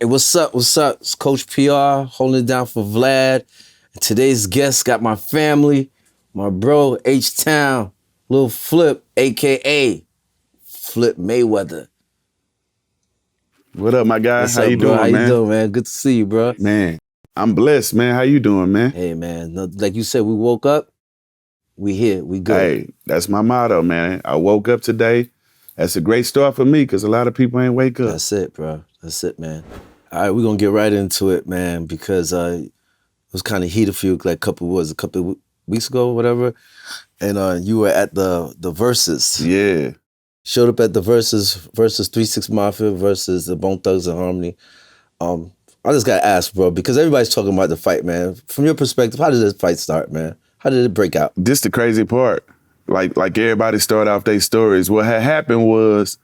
Hey, what's up? What's up? It's Coach PR holding it down for Vlad. And today's guest got my family, my bro H-Town, Lil Flip, aka Flip Mayweather. What up, my guy? What's How up, you bro? doing, How you man? doing, man? Good to see you, bro. Man, I'm blessed, man. How you doing, man? Hey, man. Like you said, we woke up. We here. We good. Hey, that's my motto, man. I woke up today. That's a great start for me because a lot of people ain't wake up. That's it, bro. That's it, man. All right, we're gonna get right into it, man, because it was kind of heated for you like a couple weeks ago, whatever. And you were at the Verzuz. Yeah. Showed up at the Verzuz 3-6 Mafia versus the Bone Thugs and Harmony. I just gotta ask, bro, because everybody's talking about the fight, man. From your perspective, how did this fight start, man? How did it break out? This the crazy part. Like everybody start off their stories. What had happened was,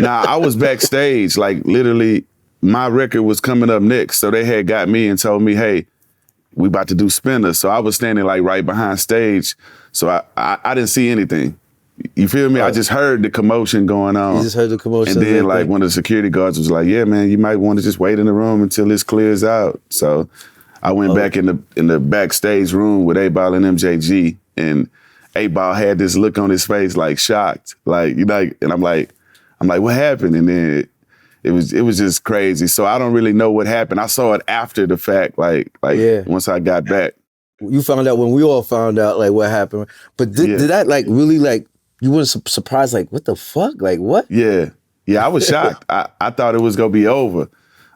I was backstage, like literally my record was coming up next. So they had got me and told me, hey, we about to do Spinners. So I was standing like right behind stage. So I didn't see anything. You feel me? Right. I just heard the commotion going on. You just heard the commotion. And then like one of the security guards was like, yeah, man, you might want to just wait in the room until this clears out. So I went back in the backstage room with A-Ball and MJG, and A-Ball had this look on his face like shocked. Like, you know, and I'm like, what happened? And then it was just crazy. So I don't really know what happened. I saw it after the fact, like once I got back. You found out when we all found out like what happened. But did that like really like, you weren't surprised, like, what the fuck? Like, what? Yeah, I was shocked. I thought it was gonna be over.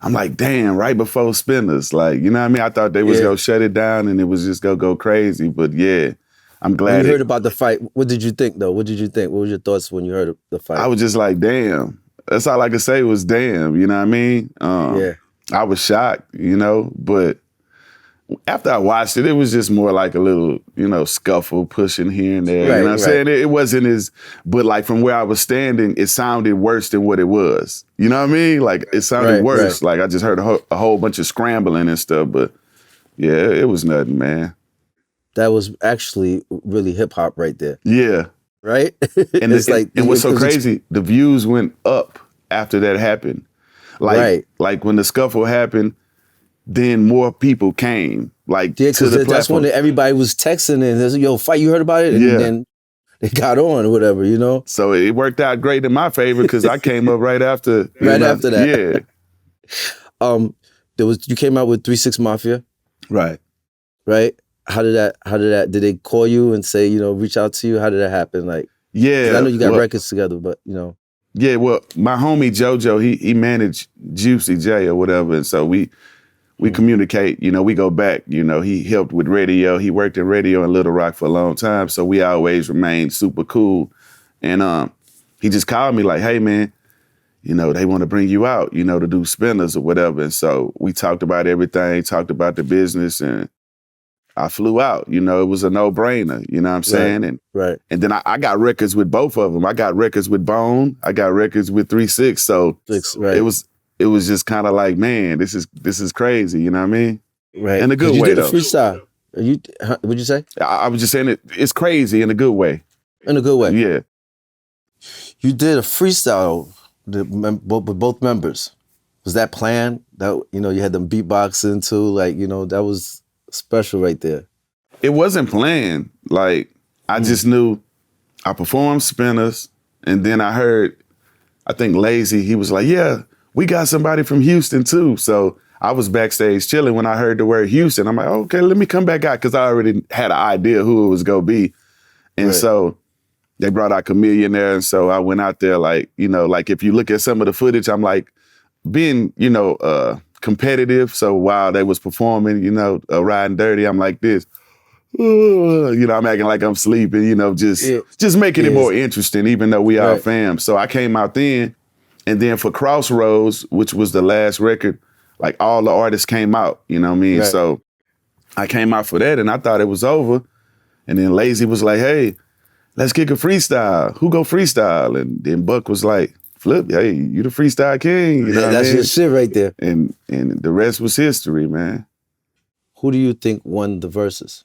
I'm like, damn, right before Spinners. Like, you know what I mean? I thought they was gonna shut it down and it was just gonna go crazy. But yeah, I'm glad. When you heard about the fight, what did you think though? What did you think? What was your thoughts when you heard of the fight? I was just like, damn. That's all I could say was damn, you know what I mean? I was shocked, you know, but after I watched it, it was just more like a little, you know, scuffle, pushing here and there. You know what I'm saying? It wasn't as, but like from where I was standing, it sounded worse than what it was. You know what I mean? Like it sounded worse. Like I just heard a whole bunch of scrambling and stuff, but yeah, it was nothing, man. That was actually really hip hop right there. Yeah. Right? And it's like, and what's so crazy, the views went up after that happened. Like when the scuffle happened, then more people came, like to the platform. That's when everybody was texting and there's yo, fight, you heard about it? And then they got on or whatever, you know? So it worked out great in my favor because I came up right after. After that. Yeah. You came out with 3-6 Mafia. Right. Right? How did that, did they call you and say, you know, reach out to you? How did that happen? Like, yeah. I know you got records together, but you know. Yeah, well, my homie JoJo, he managed Juicy J or whatever. And so we communicate, you know, we go back, you know, he helped with radio. He worked in radio in Little Rock for a long time. So we always remained super cool. And he just called me like, hey man, you know, they want to bring you out, you know, to do Spinners or whatever. And so we talked about everything, talked about the business, and I flew out. You know, it was a no-brainer, you know what I'm saying? And then I got records with both of them. I got records with Bone. I got records with 3-6. So it was just kind of like, man, this is crazy, you know what I mean? Right. In a good way, though. You did a freestyle. What'd you say? I was just saying it's crazy in a good way. In a good way? Yeah. You did a freestyle with both members. Was that planned? That, you know, you had them beatboxing too, like, you know, that was special right there. It wasn't planned. Like, I just knew I performed Spinners, and then I heard, I think Lazy, he was like, yeah, we got somebody from Houston too. So I was backstage chilling when I heard the word Houston. I'm like, okay, let me come back out, because I already had an idea who it was gonna be. And so they brought out Chameleon there, and so I went out there like, you know, like if you look at some of the footage, I'm like being, you know, competitive. So while they was performing, you know, Riding Dirty, I'm like this. You know, I'm acting like I'm sleeping, you know, just making it more interesting, even though we are fam. So I came out then, and then for Crossroads, which was the last record, like all the artists came out, you know what I mean? So I came out for that, and I thought it was over. And then Lazy was like, hey, let's kick a freestyle. Who go freestyle? And then Buck was like, Flip, hey, you the freestyle king. You know what that's I mean? your shit right there. And the rest was history, man. Who do you think won the Verzuz?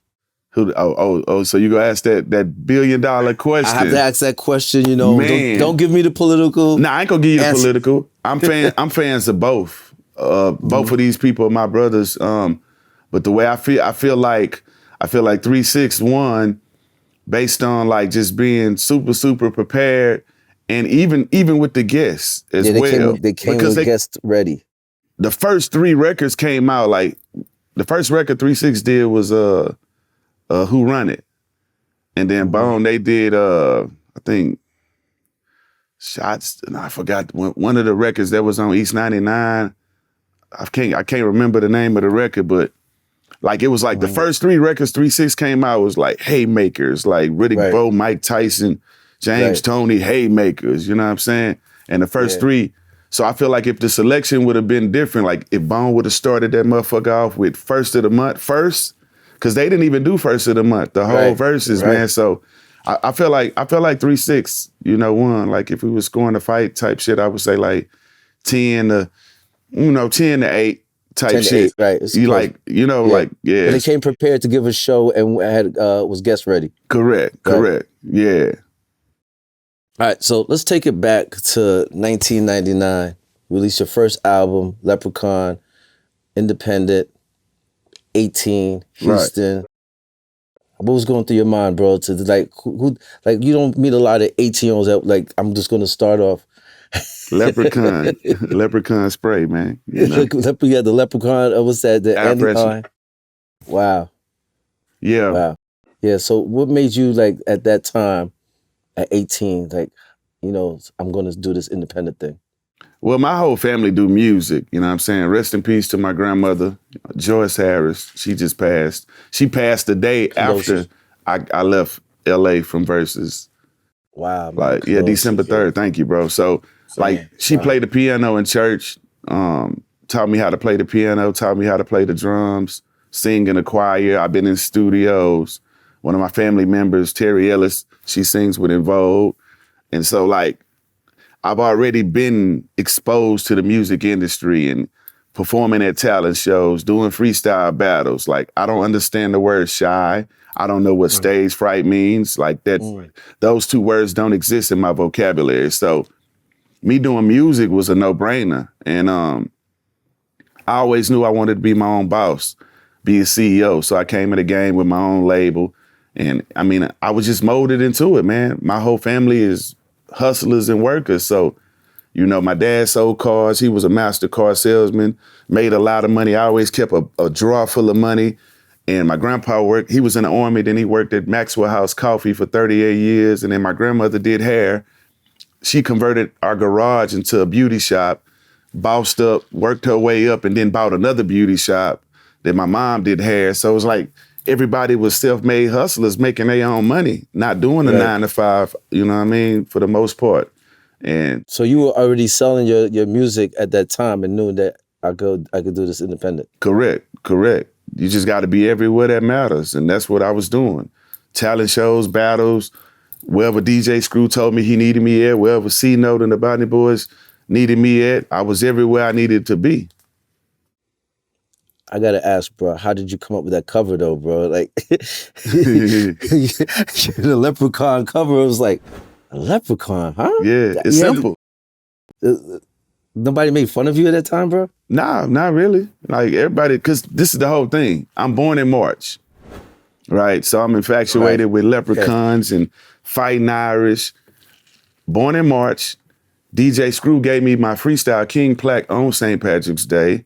Who? Oh. So you gonna ask that $1 billion question? I have to ask that question. You know, Man. don't give me the political. Nah, I ain't gonna give you the answer. political. I'm fans of both. Both of these people are my brothers. But the way I feel like 3 6 won based on like just being super prepared, and even with the guests as well. They came because with guests ready. The first 3 records came out like the first record 3 6 did was Who Run It, and then Bone they did I think Shots. And I forgot one of the records that was on East 99. I can't remember the name of the record, but like it was like the first 3 records 3 6 came out was like haymakers, like Riddick Bowe, Mike Tyson, James Toney, haymakers. You know what I'm saying? And the first 3. So I feel like if the selection would have been different, like if Bone would have started that motherfucker off with first of the month first, because they didn't even do first of the month, the whole verses, man. So I feel like 3 6, you know, won. Like if we was scoring a fight type shit, I would say like 10 to 8 type 10 to shit. 8, right? It's you close. like, you know, like, yeah. And they came prepared to give a show and had was guest ready. Correct. Yeah. All right, so let's take it back to 1999. Released your first album, Leprechaun, independent, 18, Houston. What was going through your mind, bro? To like, who like you don't meet a lot of 18-year-olds that like I'm just going to start off. Leprechaun spray, man. You know? You had the Leprechaun. What's that? The Andy. Wow. Yeah. Wow. Yeah. So, what made you like at that time, at 18, like, you know, I'm going to do this independent thing? Well, my whole family do music. You know what I'm saying? Rest in peace to my grandmother, Joyce Harris. She just passed. She passed the day after I left LA from Verzuz. Wow. Like, yeah, December 3rd. Thank you, bro. So like, she played the piano in church, taught me how to play the piano, taught me how to play the drums, sing in a choir. I've been in studios. One of my family members, Terry Ellis, she sings with En Vogue. And so, like, I've already been exposed to the music industry and performing at talent shows, doing freestyle battles. Like, I don't understand the word shy. I don't know what stage fright means. Like, those 2 words don't exist in my vocabulary. So me doing music was a no-brainer. And I always knew I wanted to be my own boss, be a CEO. So I came in the game with my own label. And I mean, I was just molded into it, man. My whole family is hustlers and workers. So, you know, my dad sold cars. He was a master car salesman, made a lot of money. I always kept a drawer full of money. And my grandpa he was in the Army, then he worked at Maxwell House Coffee for 38 years. And then my grandmother did hair. She converted our garage into a beauty shop, bossed up, worked her way up, and then bought another beauty shop. Then my mom did hair. So it was like everybody was self-made hustlers making their own money, not doing a 9 to 5, you know what I mean, for the most part. And so you were already selling your music at that time and knew that I could do this independent. Correct. You just got to be everywhere that matters. And that's what I was doing. Talent shows, battles, wherever DJ Screw told me he needed me at, wherever C-Note and the Bonnie Boys needed me at, I was everywhere I needed to be. I gotta ask, bro, how did you come up with that cover though, bro? Like, the Leprechaun cover, it was like, a leprechaun, huh? Yeah, it's simple. Nobody made fun of you at that time, bro? Nah, not really. Like everybody, because this is the whole thing. I'm born in March, right? So I'm infatuated with leprechauns and fighting Irish. Born in March. DJ Screw gave me my freestyle King plaque on St. Patrick's Day.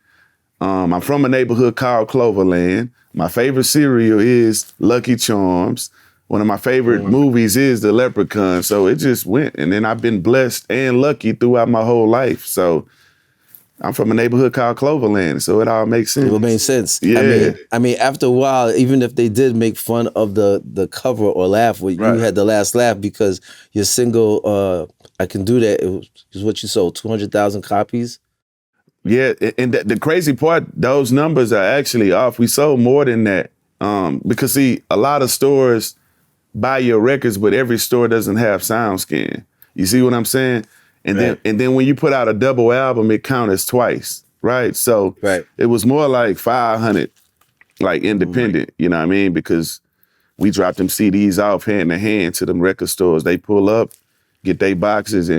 I'm from a neighborhood called Cloverland. My favorite cereal is Lucky Charms. One of my favorite movies is The Leprechaun. So it just went. And then I've been blessed and lucky throughout my whole life. So I'm from a neighborhood called Cloverland. So it all makes sense. It makes sense. Yeah. I mean, after a while, even if they did make fun of the cover or laugh, you had the last laugh because your single, I Can Do That, it was what you sold, 200,000 copies. Yeah, and the crazy part, those numbers are actually off. We sold more than that. Because see, a lot of stores buy your records, but every store doesn't have SoundScan. You see what I'm saying? And then when you put out a double album, it counts twice, right? So it was more like 500, like independent, you know what I mean? Because we drop them CDs off hand to hand to them record stores. They pull up, get their boxes,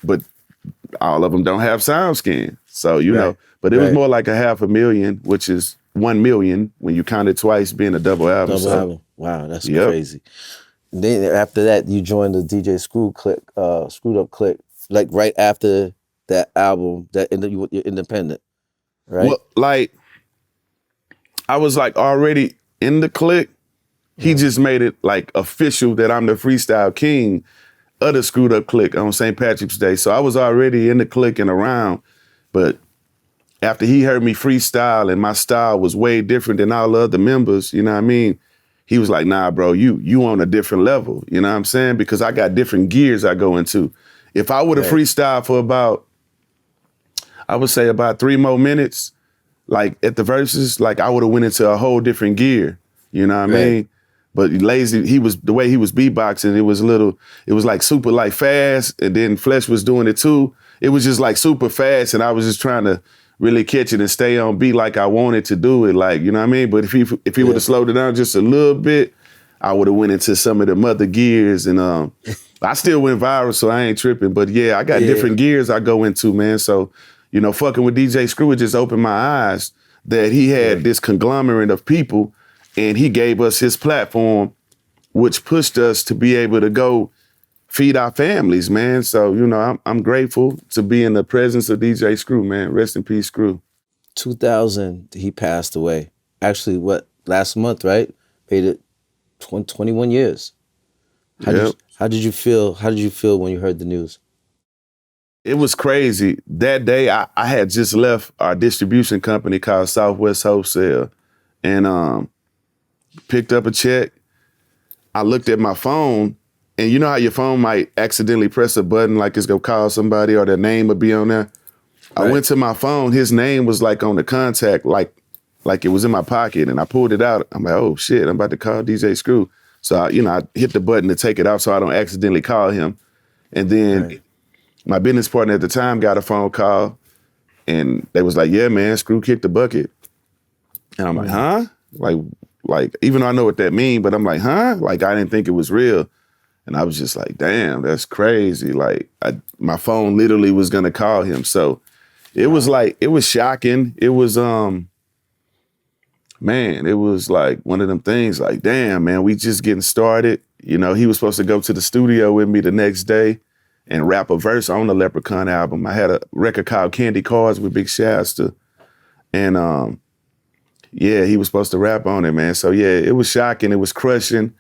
but all of them don't have SoundScan. So, you know, but it was more like 500,000, which is 1 million when you count it twice being a double album. Double album. Wow, that's crazy. Then after that, you joined the DJ Screwed Up Click, like right after that album, you're independent, right? Well, like, I was like already in the click. He just made it like official that I'm the freestyle king of the Screwed Up Click on St. Patrick's Day. So I was already in the click and around, but after he heard me freestyle and my style was way different than all the other members, you know what I mean? He was like, nah, bro, you on a different level, you know what I'm saying? Because I got different gears I go into. If I would have freestyled for I would say about 3 more minutes, like at the verses, like I would have went into a whole different gear, you know what I mean? But Lazy, the way he was beatboxing, it was like super like fast, and then Flesh was doing it too. It was just like super fast, and I was just trying to really catch it and stay on beat like I wanted to do it, like, you know what I mean? But if he would have slowed it down just a little bit, I would have went into some of the other gears, and I still went viral, so I ain't tripping. But yeah, I got different gears I go into, man. So, you know, fucking with DJ Screw, it just opened my eyes that he had this conglomerate of people, and he gave us his platform, which pushed us to be able to go feed our families, man. So, you know, I'm grateful to be in the presence of DJ Screw, man. Rest in peace, Screw. 2000, he passed away. Actually, last month, right? Made it 21 years. How did you feel? How did you feel when you heard the news? It was crazy. That day, I had just left our distribution company called Southwest Wholesale, and picked up a check. I looked at my phone, and you know how your phone might accidentally press a button like it's gonna call somebody or their name would be on there? I went to my phone, his name was like on the contact, like it was in my pocket, and I pulled it out. I'm like, oh shit, I'm about to call DJ Screw. So I hit the button to take it off so I don't accidentally call him. And then my business partner at the time got a phone call, and they was like, yeah, man, Screw kicked the bucket. And I'm like, huh? Like, even though I know what that means, but I'm like, huh? Like, I didn't think it was real. And I was just like, damn, that's crazy. Like, my phone literally was gonna call him. So it was like, it was shocking. It was, man, it was like one of them things like, damn, man, we just getting started. You know, he was supposed to go to the studio with me the next day and rap a verse on the Leprechaun album. I had a record called Candy Cards with Big Shasta. And yeah, he was supposed to rap on it, man. So yeah, it was shocking, it was crushing.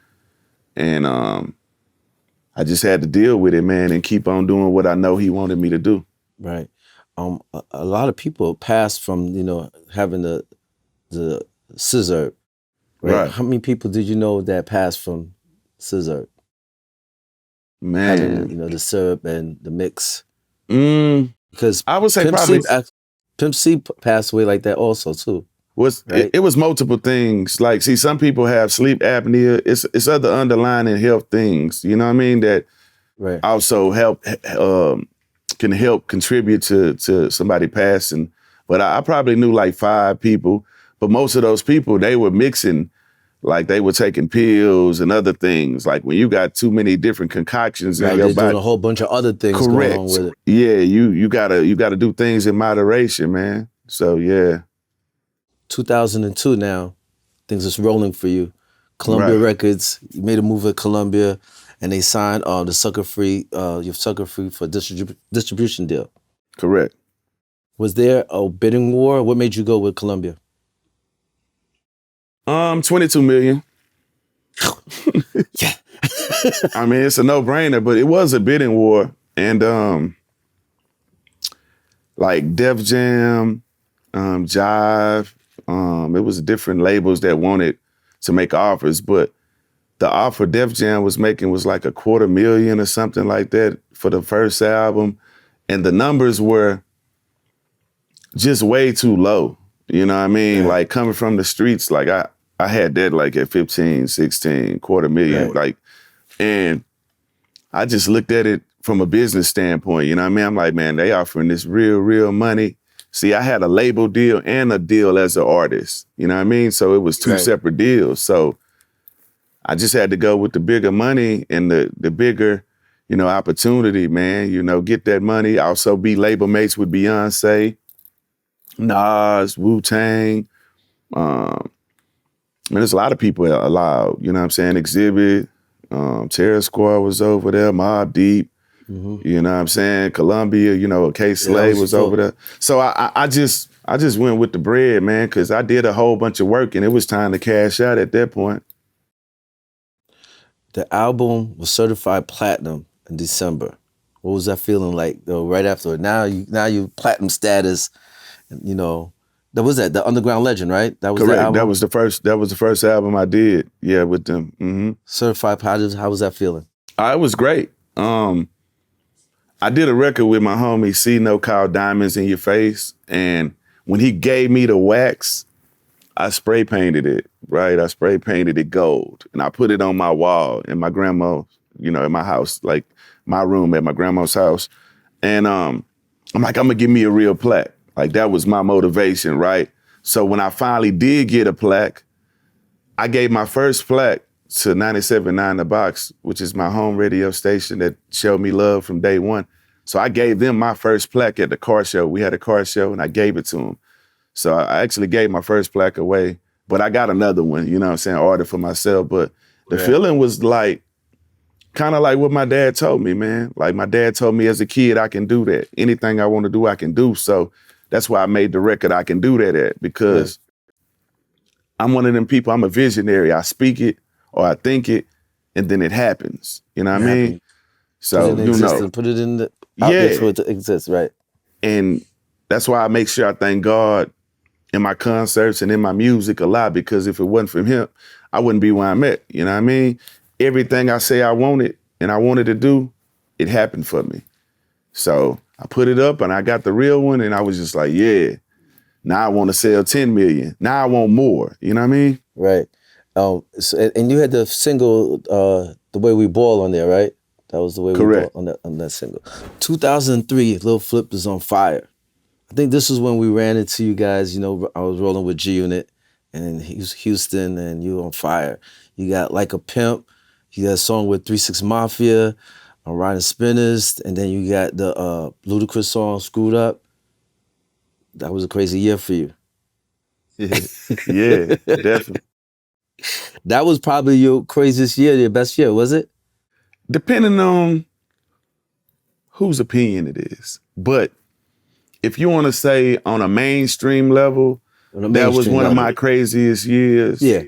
And I just had to deal with it, man, and keep on doing what I know he wanted me to do. Right. A lot of people passed from, you know, having the scissor. Right? How many people did you know that passed from scissor? Man. Having, you know, the syrup and the mix. Because I would say Pimp C passed away like that also too. It was multiple things. Like, see, some people have sleep apnea. It's other underlying health things, you know what I mean, that also can help contribute to somebody passing. But I probably knew like 5 people, but most of those people, they were mixing, like they were taking pills and other things. Like when you got too many different concoctions in your body. Doing a whole bunch of other things going on with it. Yeah, you gotta do things in moderation, man. So yeah. 2002 now, things is rolling for you. Columbia Records, you made a move at Columbia, and they signed the Sucker Free, your Sucker Free for distribution deal. Correct. Was there a bidding war? What made you go with Columbia? 22 million. Yeah. I mean, it's a no-brainer, but it was a bidding war. And like Def Jam, Jive, it was different labels that wanted to make offers, but the offer Def Jam was making was like $250,000 or something like that for the first album. And the numbers were just way too low. You know what I mean? Like coming from the streets, like I had that like at 15, 16, $250,000. Like, and I just looked at it from a business standpoint. You know what I mean? I'm like, man, they offering this real money. See, I had a label deal and a deal as an artist. You know what I mean? So it was 2 separate deals. So I just had to go with the bigger money and the bigger, opportunity, man. Get that money. Also be label mates with Beyonce, Nas, Wu-Tang. There's a lot of people allowed, you know what I'm saying? Exhibit, Terror Squad was over there, Mobb Deep, you know what I'm saying? Columbia, K Slay was over there. So I just went with the bread, man, because I did a whole bunch of work and it was time to cash out at that point. The album was certified platinum in December. What was that feeling like though? Right after it, now you platinum status, that was the Underground Legend, right? That was Correct. The album? That was the first album I did. Yeah, with them. Mm-hmm. Certified platinum. How was that feeling? It was great. I did a record with my homie C No called Diamonds in Your Face, and when he gave me the wax, I spray painted it, right? I spray painted it gold, and I put it on my wall in my grandma, in my house, like my room at my grandma's house. And I'm like, I'm gonna give me a real plaque. Like that was my motivation, right? So when I finally did get a plaque, I gave my first plaque to 97.9 The Box, which is my home radio station that showed me love from day one. So I gave them my first plaque at the car show. We had a car show and I gave it to them. So I actually gave my first plaque away, but I got another one, you know what I'm saying, ordered for myself. But the feeling was like, kind of like what my dad told me, man. Like my dad told me as a kid, I can do that. Anything I want to do, I can do. So that's why I made the record I Can Do That at, because I'm one of them people, I'm a visionary. I speak it or I think it and then it happens. You know what I mean? So, Put it in the outlet for it to exist, right? And that's why I make sure I thank God in my concerts and in my music a lot, because if it wasn't for him, I wouldn't be where I'm at. You know what I mean? Everything I say I wanted and I wanted to do, it happened for me. So I put it up and I got the real one and I was just like, yeah, now I want to sell 10 million. Now I want more. You know what I mean? Right. And you had the single, The Way We Ball on there, right? That was The Way Correct. We Ball on that single. 2003, Lil Flip is on fire. I think this was when we ran into you guys. I was rolling with G Unit and Houston, and you were on fire. You got Like a Pimp. You got a song with 3-6 Mafia, Ridin Spinners, and then you got the Ludacris song Screwed Up. That was a crazy year for you. Yeah, definitely. That was probably your craziest year, your best year, was it? Depending on whose opinion it is. But if you want to say on a mainstream level, that was one of my craziest years. Yeah.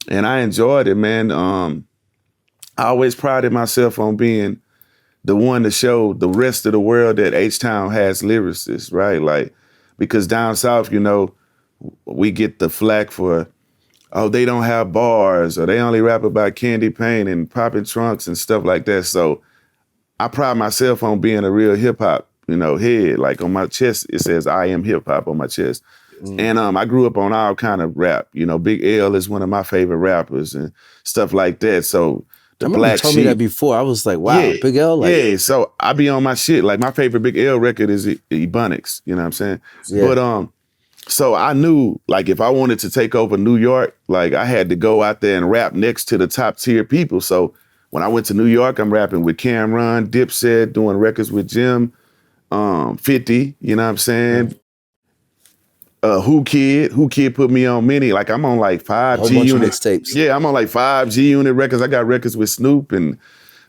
And I enjoyed it, man. I always prided myself on being the one to show the rest of the world that H-Town has lyricists, right? Like, because down south, we get the flack for, oh, they don't have bars, or they only rap about candy paint and popping trunks and stuff like that. So I pride myself on being a real hip hop, head. Like on my chest, it says I am hip hop on my chest. And I grew up on all kind of rap. Big L is one of my favorite rappers and stuff like that. So the Black Sheep. You told me that before. I was like, wow, yeah, Big L? So I be on my shit. Like my favorite Big L record is Ebonics, you know what I'm saying? Yeah. But so I knew, like, if I wanted to take over New York, like I had to go out there and rap next to the top tier people. So when I went to New York, I'm rapping with Cameron, Dipset, doing records with Jim, 50, you know what I'm saying? Who Kid put me on many. Like I'm on like 5 G Unit mixtapes. Yeah, I'm on like 5 G Unit records. I got records with Snoop and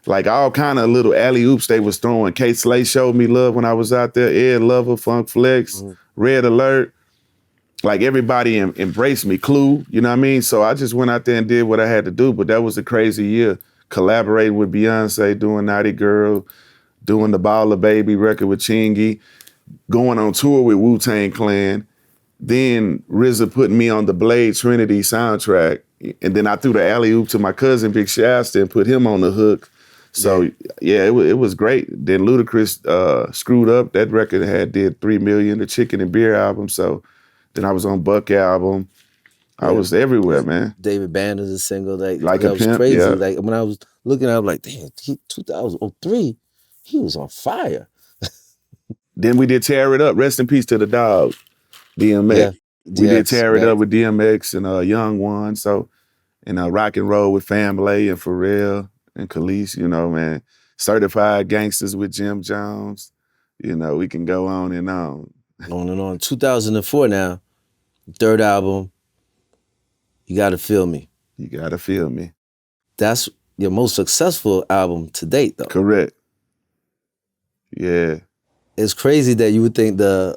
like all kind of little alley-oops they was throwing. K Slay showed me love when I was out there. Ed Lover, Funk Flex, Red Alert. Like everybody embraced me. Clue, you know what I mean? So I just went out there and did what I had to do. But that was a crazy year. Collaborating with Beyonce, doing Naughty Girl, doing the Baller Baby record with Chingy, going on tour with Wu-Tang Clan. Then RZA put me on the Blade Trinity soundtrack. And then I threw the alley-oop to my cousin, Big Shasta, and put him on the hook. So, yeah, it was great. Then Ludacris Screwed Up. That record did 3 million, the Chicken and Beer album. So then I was on Buck album. I was everywhere, man. David Banner's a single. Like that a was Pimp, crazy. Yeah. Like when I was looking, I was like, damn, 2003, he was on fire. Then we did Tear It Up. Rest in peace to the dog. DMX. We did Tear It Up with DMX and Young One. So and rock and roll with Family and Pharrell and Khalees, you know, man. Certified Gangsters with Jim Jones. You know, we can go on and on. On and on. 2004 now, third album, You Gotta Feel Me. You Gotta Feel Me. That's your most successful album to date, though. Correct. Yeah. It's crazy that you would think the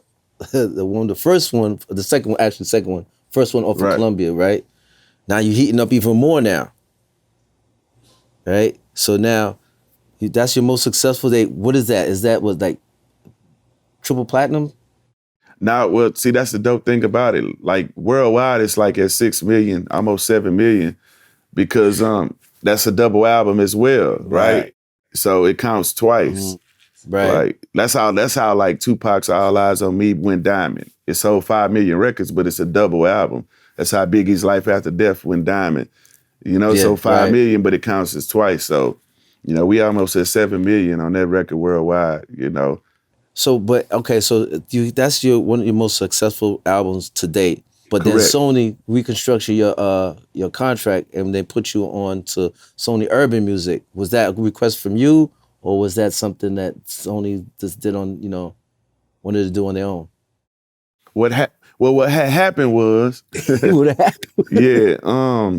first one first one off of Columbia, right? Now you're heating up even more now, right? So now, that's your most successful date. What is that? Is that what, like triple platinum? Now, well, see, that's the dope thing about it. Like worldwide, it's like at 6 million, almost 7 million, because that's a double album as well, right? So it counts twice. Mm-hmm. Right. Like that's how like Tupac's All Eyes on Me went diamond. It sold 5 million records, but it's a double album. That's how Biggie's Life After Death went diamond. You know, so 5 million, but it counts as twice. So, you know, we almost at 7 million on that record worldwide, you know. So, but okay, so that's one of your most successful albums to date. But Correct. then Sony reconstructed your contract and they put you on to Sony Urban Music. Was that a request from you, or was that something that Sony just did on, wanted to do on their own? What had happened was What happened? Yeah,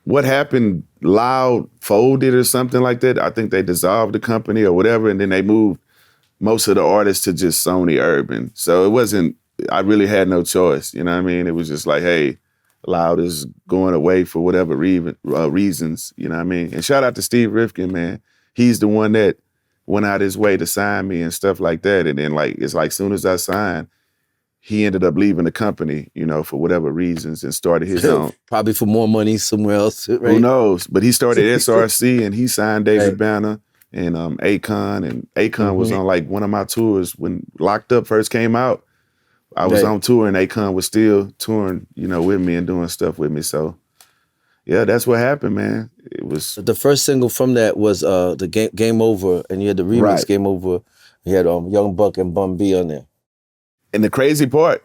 what happened, Loud folded or something like that. I think they dissolved the company or whatever, and then they moved most of the artists to just Sony Urban. So it wasn't, I really had no choice, you know what I mean? It was just like, hey, Loud is going away for whatever reasons, you know what I mean? And shout out to Steve Rifkin, man. He's the one that went out his way to sign me and stuff like that. And then it's like soon as I signed, he ended up leaving the company, you know, for whatever reasons and started his own. Probably for more money somewhere else, right? Who knows? But he started SRC and he signed David Banner and Akon. And Akon was on like one of my tours when Locked Up first came out. I was on tour and Akon was still touring, you know, with me and doing stuff with me. So yeah, that's what happened, man. It was the first single from that was the Game Over, and you had the remix Game Over. You had Young Buck and Bun B on there. And the crazy part,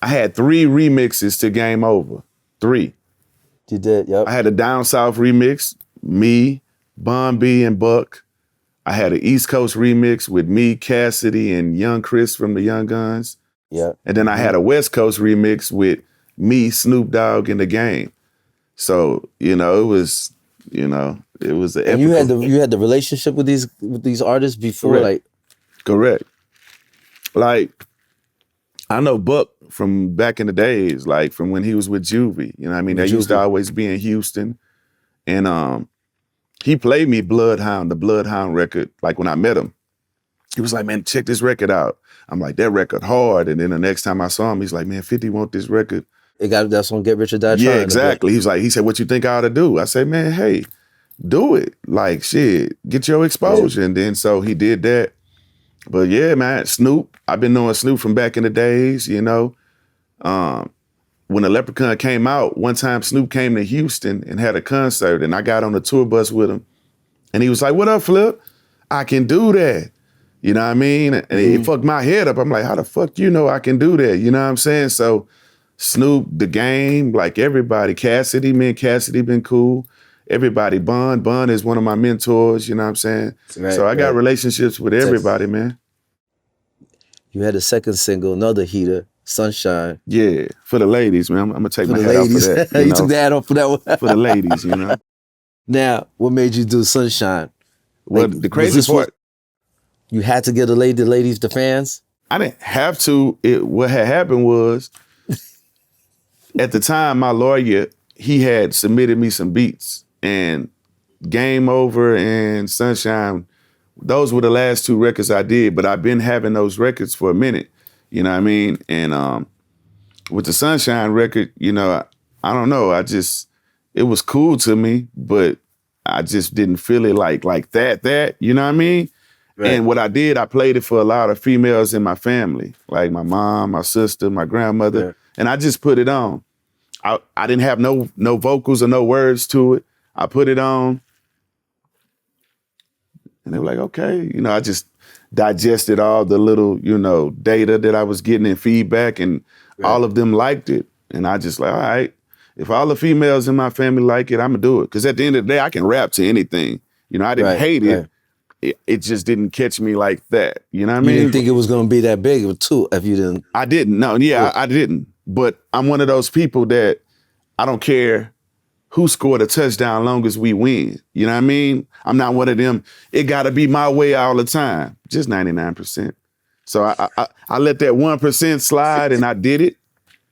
I had 3 remixes to Game Over. 3. You did, yep. I had a Down South remix, me, Bun B, and Buck. I had an East Coast remix with me, Cassidy, and Young Chris from the Young Guns. Yeah. And then I had a West Coast remix with me, Snoop Dogg, and The Game. So, you know, it was an And you had the relationship with these artists before, Correct. Like, I know Buck from back in the days, like from when he was with Juvie. You know what I mean? They used to always be in Houston. And he played me Bloodhound, the Bloodhound record, like when I met him. He was like, man, check this record out. I'm like, that record hard. And then the next time I saw him, he's like, man, 50 want this record. That's on Get Rich or Die Trying. Yeah, exactly. He said, what you think I ought to do? I said, man, hey, do it. Like, shit, get your exposure. And then so he did that. But yeah, man, Snoop, I've been knowing Snoop from back in the days, you know. When the Leprechaun came out, one time Snoop came to Houston and had a concert, and I got on the tour bus with him. And he was like, what up, Flip? I can do that. You know what I mean? And it fucked my head up. I'm like, how the fuck you know I can do that? You know what I'm saying? So Snoop, The Game, like everybody, Cassidy, me and Cassidy been cool. Everybody, Bun is one of my mentors, you know what I'm saying? So I got relationships with everybody, man. You had a second single, another heater, Sunshine. Yeah, for the ladies, man. I'm gonna take my hat off for that. You took the hat off for that one. For the ladies, you know. Now, what made you do Sunshine? Well, the crazy part, you had to get the ladies, the fans? I didn't have to. What had happened was, at the time, my lawyer, he had submitted me some beats, and Game Over and Sunshine, those were the last 2 records I did, but I've been having those records for a minute, you know what I mean? And with the Sunshine record, you know, I don't know, it was cool to me, but I just didn't feel it like that, you know what I mean? Right. And what I did, I played it for a lot of females in my family, like my mom, my sister, my grandmother, and I just put it on. I didn't have no vocals or no words to it. I put it on, and they were like, okay. You know, I just digested all the little, you know, data that I was getting and feedback, and all of them liked it. And I just like, all right. If all the females in my family like it, I'm gonna do it. Because at the end of the day, I can rap to anything. You know, I didn't hate it. Right. It just didn't catch me like that. You know what I You mean? didn't think it was gonna be that big, too, if you didn't. I didn't. No, yeah, I didn't. But I'm one of those people that I don't care who scored a touchdown long as we win. You know what I mean? I'm not one of them, it gotta be my way all the time. Just 99%. So I let that 1% slide and I did it.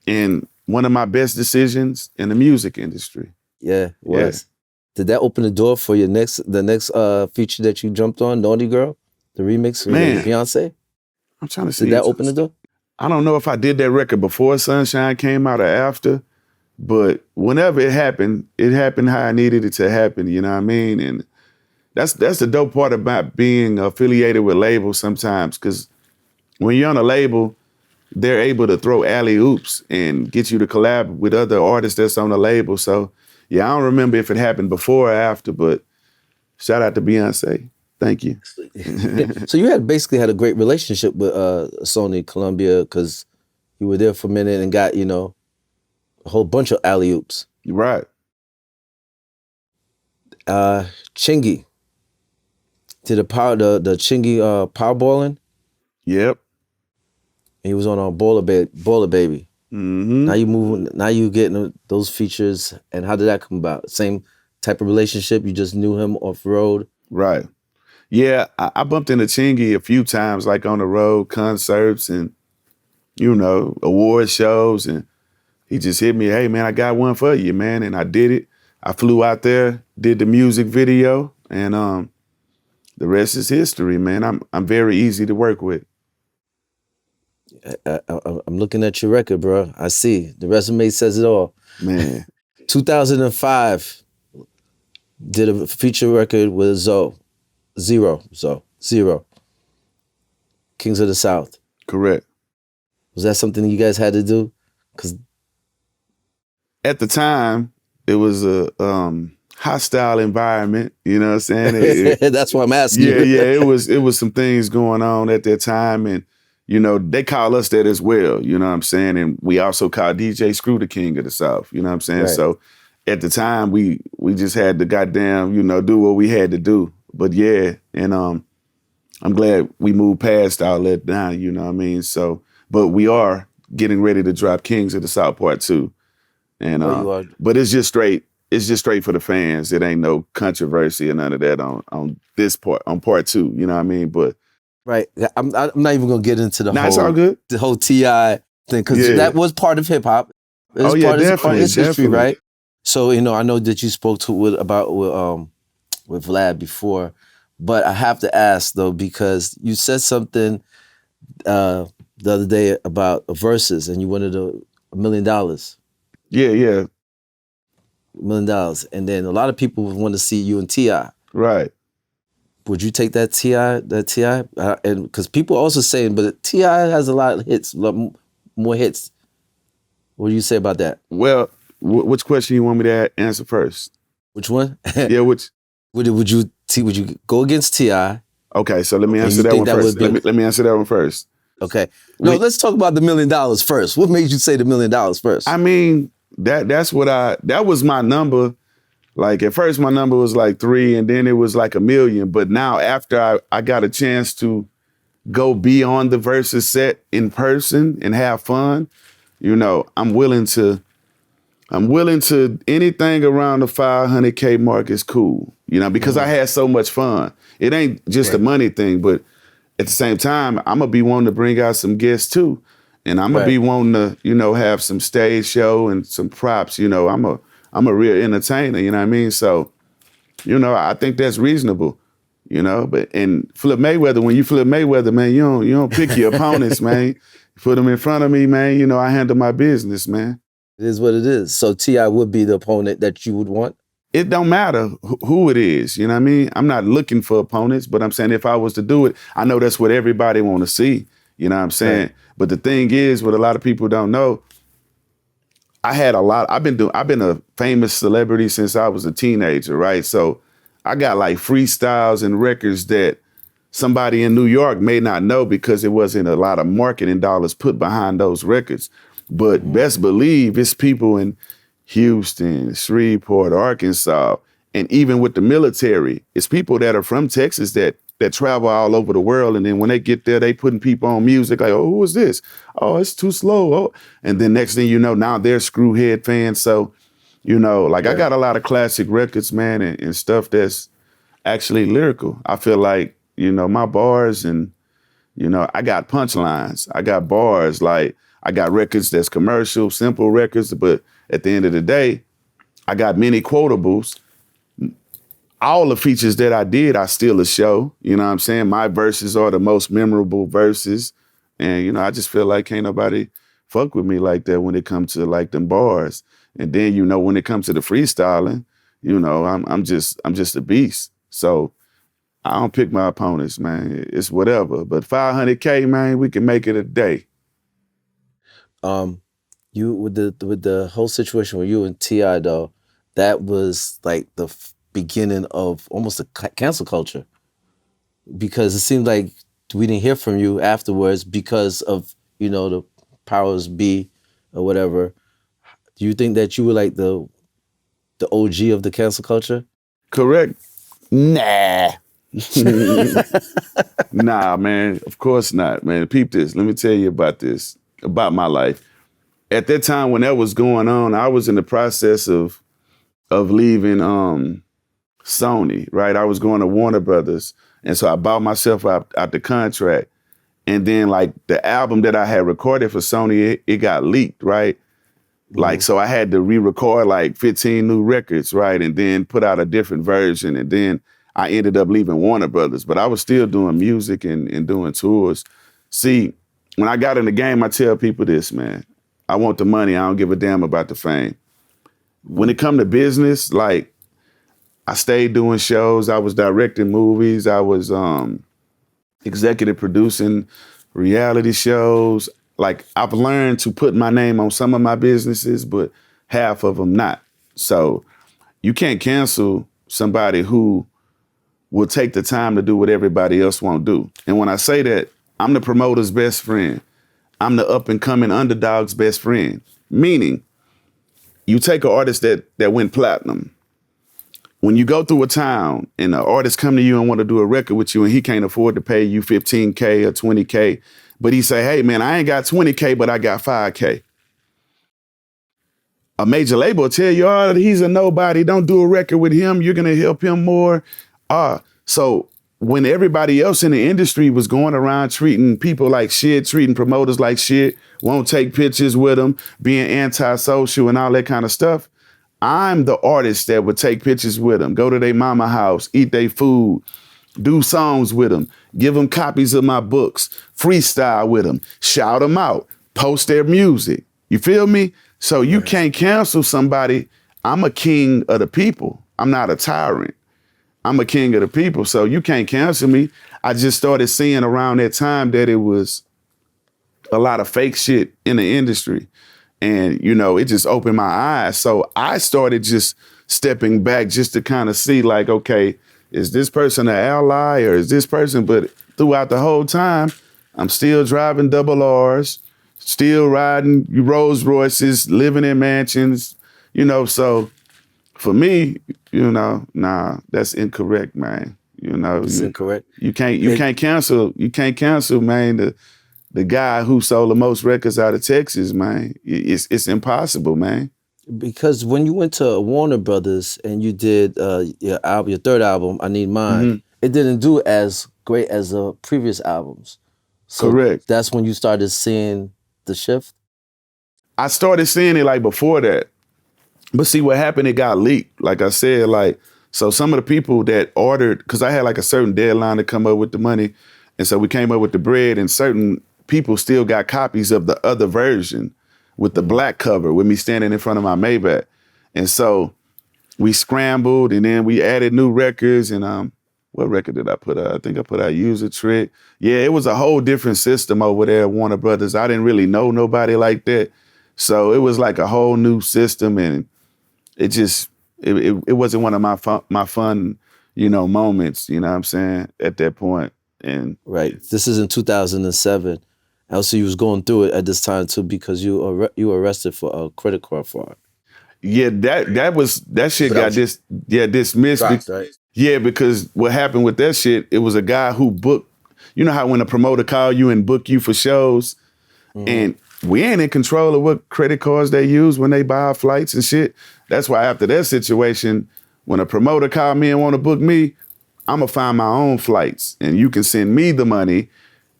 And one of my best decisions in the music industry. Yeah, it was. Yeah. Did that open the door for the next feature that you jumped on, Naughty Girl? The remix with Beyonce? I'm trying to see. Did that open the door? I don't know if I did that record before Sunshine came out or after, but whenever it happened how I needed it to happen, you know what I mean? And that's the dope part about being affiliated with labels sometimes, because when you're on a label, they're able to throw alley-oops and get you to collab with other artists that's on the label. So, yeah, I don't remember if it happened before or after, but shout out to Beyonce. Thank you. So you basically had a great relationship with Sony Columbia, because you were there for a minute and got, a whole bunch of alley-oops. Right. Chingy. Did the Chingy powerballing? Yep. He was on Baller Baby. Mm-hmm. Now you getting those features, and how did that come about? Same type of relationship? You just knew him off road? Right. Yeah, I bumped into Chingy a few times, like on the road, concerts and, award shows, and he just hit me, hey man, I got one for you, man, and I did it. I flew out there, did the music video, and the rest is history, man. I'm very easy to work with. I'm looking at your record, bro. I see. The resume says it all. Man. 2005, did a feature record with Zero. Kings of the South. Correct. Was that something you guys had to do? Because at the time, it was a hostile environment. You know what I'm saying? That's why I'm asking. Yeah, it was some things going on at that time, and they call us that as well, you know what I'm saying? And we also call DJ Screw the King of the South, you know what I'm saying? Right. So at the time, we just had to goddamn, do what we had to do. But yeah, and I'm glad we moved past all that now, you know what I mean? So, but we are getting ready to drop Kings of the South Part 2. And but it's just straight for the fans. It ain't no controversy or none of that on this part, on Part 2, you know what I mean? But right. I'm not even gonna get into it's all good. The whole T.I. thing, because that was part of hip hop. Definitely, part of its history, right? So I know that you spoke with Vlad before, but I have to ask though, because you said something the other day about Verzuz, and you wanted $1 million. Yeah. $1 million, and then a lot of people want to see you and T.I. Right. Would you take that T.I.? And because people also saying, but T.I. has a lot of hits, more hits. What do you say about that? Well, which question you want me to answer first? Which one? Yeah, which? Would you go against T.I.? Okay, so let me answer that one first. Let me answer that one first. Okay. No, let's talk about the $1 million first. What made you say the $1 million first? I mean, that was my number. Like at first my number was like 3, and then it was like $1 million. But now after I got a chance to go be on the Verzuz set in person and have fun, I'm willing to anything around the 500K mark is cool, because I had so much fun. It ain't just a money thing, but at the same time, I'm gonna be wanting to bring out some guests too. And I'm gonna be wanting to, have some stage show and some props. I'm a real entertainer, you know what I mean? So, I think that's reasonable, But and Flip Mayweather, when you flip Mayweather, man, you don't pick your opponents, man. You put them in front of me, man. I handle my business, man. It is what it is. So T.I. would be the opponent that you would want? It don't matter who it is, you know what I mean? I'm not looking for opponents, but I'm saying if I was to do it, I know that's what everybody want to see, you know what I'm saying? Right. But the thing is, what a lot of people don't know, I've been a famous celebrity since I was a teenager, right? So I got like freestyles and records that somebody in New York may not know because it wasn't a lot of marketing dollars put behind those records. But best believe it's people in Houston, Shreveport, Arkansas, and even with the military, it's people that are from Texas that travel all over the world, and then when they get there, they putting people on music like, oh, who is this? Oh, it's too slow. Oh, and then next thing you know, now they're Screwhead fans. So, I got a lot of classic records, man, and stuff that's actually lyrical. I feel like, my bars and, I got punchlines. I got bars. Like, I got records that's commercial, simple records, but at the end of the day, I got many quotables. All the features that I did, I still a show. You know what I'm saying? My verses are the most memorable verses. And, I just feel like can't nobody fuck with me like that when it comes to like them bars. And then, when it comes to the freestyling, I'm just a beast. So I don't pick my opponents, man. It's whatever. But 500K, man, we can make it a day. You with the whole situation with you and T.I. though, that was like the beginning of almost a cancel culture, because it seemed like we didn't hear from you afterwards because of the powers be or whatever. Do you think that you were like the OG of the cancel culture? Correct. Nah. Nah, man. Of course not, man. Peep this. Let me tell you about this, about my life. At that time when that was going on, I was in the process of leaving Sony, right? I was going to Warner Brothers. And so I bought myself out the contract. And then like the album that I had recorded for Sony, it got leaked, right? Like, so I had to re-record like 15 new records, right? And then put out a different version. And then I ended up leaving Warner Brothers, but I was still doing music and doing tours. See, when I got in the game, I tell people this, man. I want the money. I don't give a damn about the fame. When it come to business, like, I stayed doing shows. I was directing movies. I was executive producing reality shows. Like, I've learned to put my name on some of my businesses, but half of them not. So you can't cancel somebody who will take the time to do what everybody else won't do. And when I say that, I'm the promoter's best friend. I'm the up-and-coming underdog's best friend. Meaning, you take an artist that went platinum. When you go through a town and an artist come to you and want to do a record with you and he can't afford to pay you 15K or 20K, but he say, hey, man, I ain't got 20K, but I got 5K. A major label will tell you, oh, he's a nobody. Don't do a record with him. You're going to help him more. So when everybody else in the industry was going around treating people like shit, treating promoters like shit, won't take pictures with them, being antisocial and all that kind of stuff, I'm the artist that would take pictures with them, go to their mama house, eat their food, do songs with them, give them copies of my books, freestyle with them, shout them out, post their music. You feel me? So you can't cancel somebody. I'm a king of the people. I'm not a tyrant. I'm a king of the people, so you can't cancel me. I just started seeing around that time that it was a lot of fake shit in the industry. And, it just opened my eyes. So I started just stepping back just to kind of see like, okay, is this person an ally or is this person? But throughout the whole time, I'm still driving double R's, still riding Rolls Royces, living in mansions, so for me, nah, that's incorrect, man. It's incorrect. You can't cancel, man, the guy who sold the most records out of Texas, man. It's impossible, man. Because when you went to Warner Brothers and you did your third album, I Need Mine, it didn't do as great as the previous albums. So correct. That's when you started seeing the shift? I started seeing it like before that. But see what happened, it got leaked. Like I said, so some of the people that ordered, because I had like a certain deadline to come up with the money. And so we came up with the bread, and certain people still got copies of the other version with the black cover with me standing in front of my Maybach. And so we scrambled, and then we added new records. And what record did I put out? I think I put out Use a Trick. Yeah, it was a whole different system over there at Warner Brothers. I didn't really know nobody like that. So it was like a whole new system, and it just, it wasn't one of my fun, moments, you know what I'm saying, at that point. And right. This is in 2007. Also, you was going through it at this time too because you were arrested for a credit card fraud. Yeah, that shit got Production. dismissed. Dropped, right? Yeah, because what happened with that shit, it was a guy who booked, you know how when a promoter call you and book you for shows, and we ain't in control of what credit cards they use when they buy our flights and shit. That's why after that situation, when a promoter call me and want to book me, I'm gonna find my own flights and you can send me the money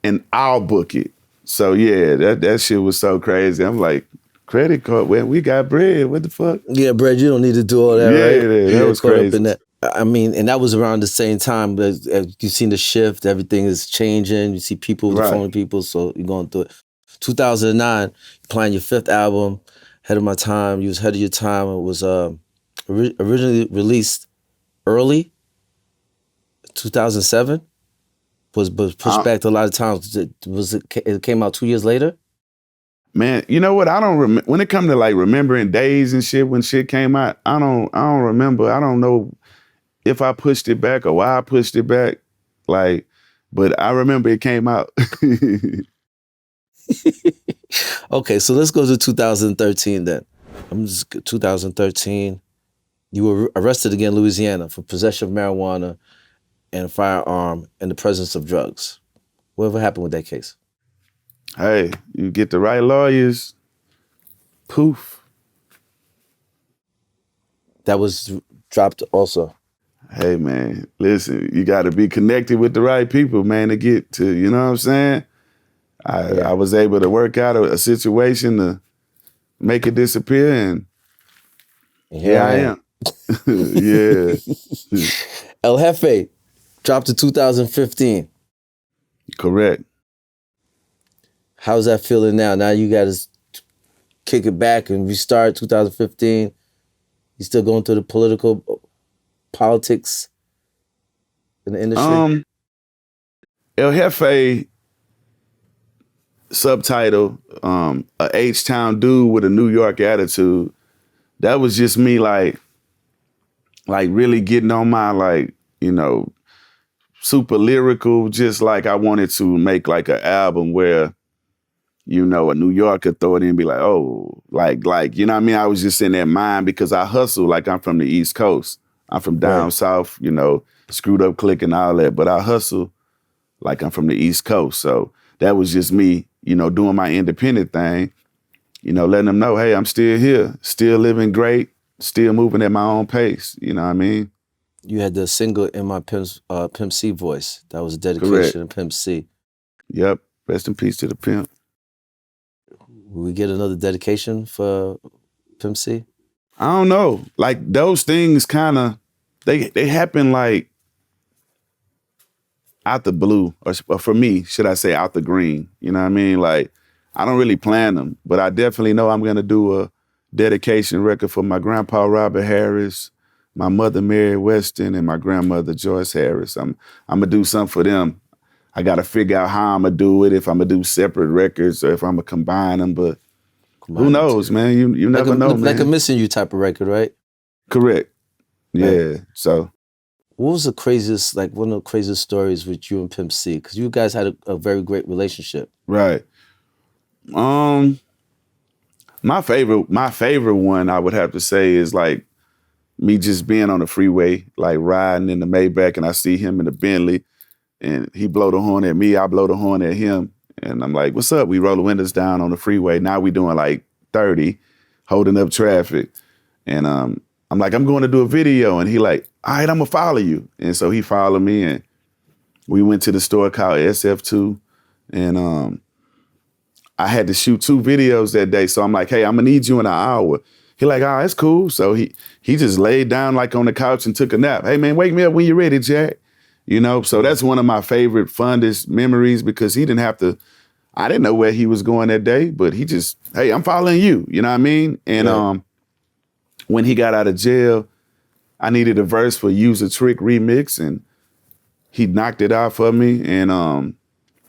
and I'll book it. So yeah, that shit was so crazy. I'm like, credit card, well, we got bread, what the fuck? Yeah, Brad, you don't need to do all that, Yeah, right? that was caught up crazy. in that. I mean, and that was around the same time. But you've seen the shift. Everything is changing. You see people, the Right. phone people. So you're going through it. 2009, playing your 5th album, Ahead of My Time. You was ahead of your time. It was originally released early, 2007. Was pushed back to a lot of times. It came out 2 years later? Man, you know what? I don't remember when it comes to like remembering days and shit when shit came out. I don't remember. I don't know if I pushed it back or why I pushed it back. Like, but I remember it came out. Okay, so let's go to 2013 then. 2013. You were arrested again in Louisiana for possession of marijuana and a firearm in the presence of drugs. Whatever happened with that case? Hey, you get the right lawyers, poof. That was dropped also. Hey man, listen, you got to be connected with the right people, man, to get to, you know what I'm saying? I was able to work out a situation to make it disappear, and here I am. Yeah. El Jefe dropped in 2015. Correct. How's that feeling now? Now you got to kick it back and restart 2015. You still going through the politics in the industry? El Jefe subtitle, a H-Town dude with a New York attitude. That was just me like really getting on my like, you know, super lyrical, just like I wanted to make like an album where, you know, a New Yorker throw it in and be like, oh, like, you know what I mean? I was just in that mind because I hustle like I'm from the East Coast. I'm from down south, you know, screwed up click and all that, but I hustle like I'm from the East Coast. So that was just me, you know, doing my independent thing, you know, letting them know, hey, I'm still here, still living great, still moving at my own pace. You know what I mean? You had the single In My Pimp C Voice. That was a dedication to Pimp C. Yep. Rest in peace to the pimp. Will we get another dedication for Pimp C? I don't know. Like those things kind of, they happen like out the blue, or for me, should I say out the green? You know what I mean? Like I don't really plan them, but I definitely know I'm gonna do a dedication record for my grandpa Robert Harris, my mother Mary Weston, and my grandmother Joyce Harris. I'm gonna do something for them. I gotta figure out how I'm gonna do it, if I'm gonna do separate records or if I'm gonna combine them, but who knows, man? You never know, man. Like a Missing You type of record, right? Correct. Yeah. Right. So what was the craziest, like one of the craziest stories with you and Pimp C? Because you guys had a very great relationship. Right. My favorite one I would have to say is like me just being on the freeway, like riding in the Maybach, and I see him in the Bentley, and he blow the horn at me, I blow the horn at him, and I'm like, what's up? We roll the windows down on the freeway. Now we doing like 30, holding up traffic. And I'm like, I'm going to do a video. And he like, all right, I'm gonna follow you. And so he followed me, and we went to the store called SF2, and I had to shoot 2 videos that day. So I'm like, hey, I'm gonna need you in an hour. He like, oh, that's cool. So he just laid down like on the couch and took a nap. Hey man, wake me up when you're ready, Jack. You know, so that's one of my favorite, fondest memories because he didn't have to, I didn't know where he was going that day, but he just, hey, I'm following you. You know what I mean? And when he got out of jail, I needed a verse for Use a Trick remix, and he knocked it out for me. And